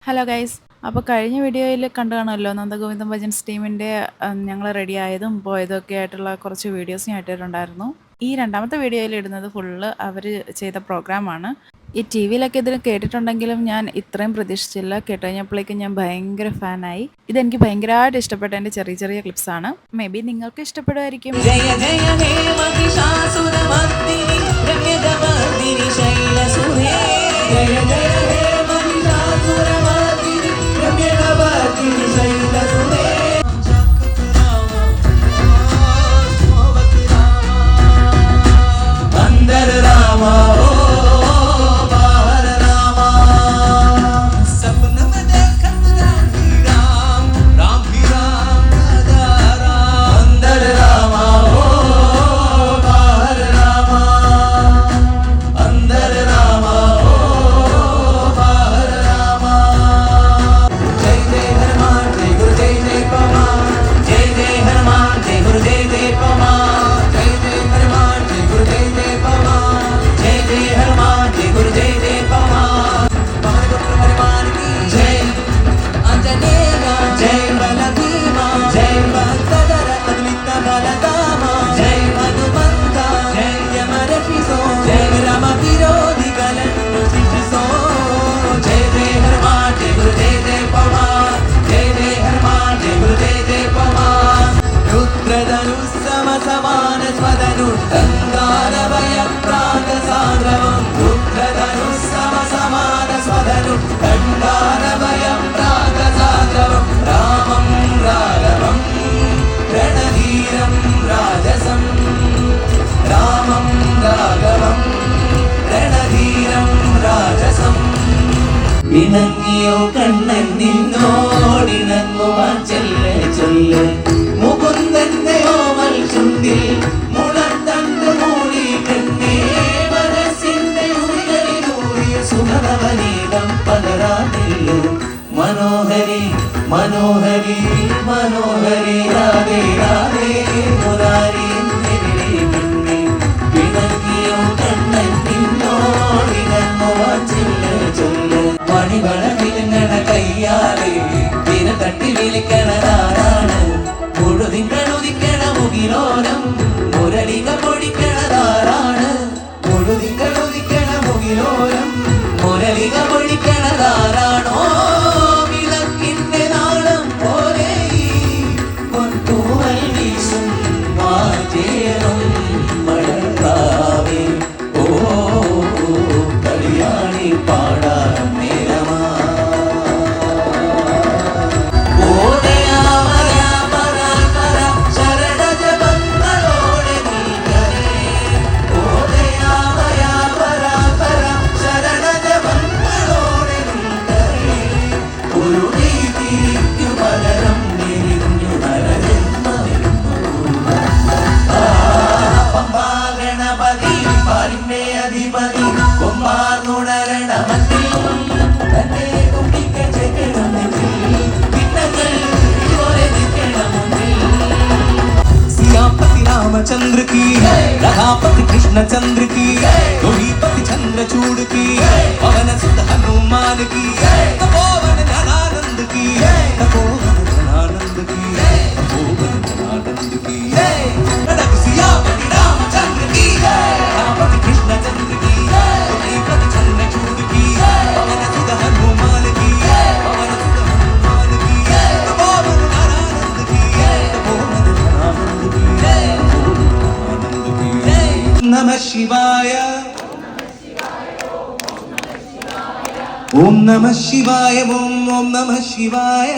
Hello guys. അപ്പോൾ കഴിഞ്ഞ വീഡിയോയിൽ കണ്ടു കാണുമല്ലോ, നന്ദഗോവിന്ദം ഭജൻസ് ടീമിൻ്റെ ഞങ്ങൾ റെഡി ആയതും പോയതും ഒക്കെ ആയിട്ടുള്ള കുറച്ച് വീഡിയോസ് ഞാൻ ഇട്ടിട്ടുണ്ടായിരുന്നു. ഈ രണ്ടാമത്തെ വീഡിയോയിൽ ഇടുന്നത് ഫുള്ള് അവർ ചെയ്ത പ്രോഗ്രാമാണ്. ഈ ടി വിയിലൊക്കെ ഇതിന് കേട്ടിട്ടുണ്ടെങ്കിലും ഞാൻ ഇത്രയും പ്രതീക്ഷിച്ചില്ല. കേട്ടുകഴിഞ്ഞപ്പോഴേക്കും ഞാൻ ഭയങ്കര ഫാനായി. ഇതെനിക്ക് ഭയങ്കരമായിട്ട് ഇഷ്ടപ്പെട്ട എൻ്റെ ചെറിയ ചെറിയ ക്ലിപ്സാണ്. മേ ബി നിങ്ങൾക്ക് ഇഷ്ടപ്പെടുമായിരിക്കും. ഇണങ്ങിയോ കണ്ണൻ നിന്നോടിണങ്ങുവാൻ ചൊല്ല് ചൊല്ല് മുകുന്ദന്റെ ഓമൽ ചുണ്ടിൽ മുളത്തണ്ട് മൂടി കണ്ണേ മനസ്സിന്റെ ഉയരിലൂറിയ സുഖനവനീതം പകരാതില്ലു മനോഹരി മനോഹരി മനോഹരി രാധേ രാധേ മുരാരി കണ്ണേ ഇണങ്ങിയോ കണ്ണൻ നിന്നോടിണങ്ങുവാൻ ചൊല്ല് ചൊല്ല് മണിവള വിലങ്ങണ കയ്യാലെ ദിന തട്ടി വിളിക്കണതാരാണ് മുഴുതിങ്കളുദിക്കണ മുകിലോരം മുരളിക പൊടിക്കണതാരാണ് മുഴുതിങ്കളുദിക്കണ മുകിലോരം മുരളിക പൊടിക്കണതാരാണോ വിളക്കിന്റെ നാളം പോലെ പൊൻതൂവൽ വീശും മാറ്റേറും മഴക്കാവേ ഓ കളിയാണി പാടാൻ चंद्र की रघापति कृष्ण चंद्र की रोहिपति चंद्रचूड़ की पवन सुत हनुमान की तपोवन धनानंद की तपोवन धनानंद की तपोवन धनानंद की सियापति रामचंद्र की रघापति कृष्ण चंद्र की रोहिपति चंद्रचूड़ की पवन सुत हनुमान की पवन सुत हनुमान की तपोवन धनानंद की तपोवन धनानंद की नमः शिवाय ओम नमः शिवाय ओम ओम नमः शिवाय.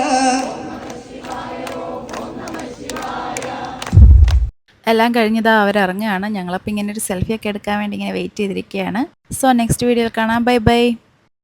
എല്ലാം കഴിഞ്ഞതാ അവരിറങ്ങുകയാണ്. ഞങ്ങളപ്പോൾ ഇങ്ങനെ ഒരു സെൽഫിയൊക്കെ എടുക്കാൻ വേണ്ടി ഇങ്ങനെ വെയിറ്റ് ചെയ്തിരിക്കുകയാണ്. സോ നെക്സ്റ്റ് വീഡിയോയിൽ കാണാം. Bye bye.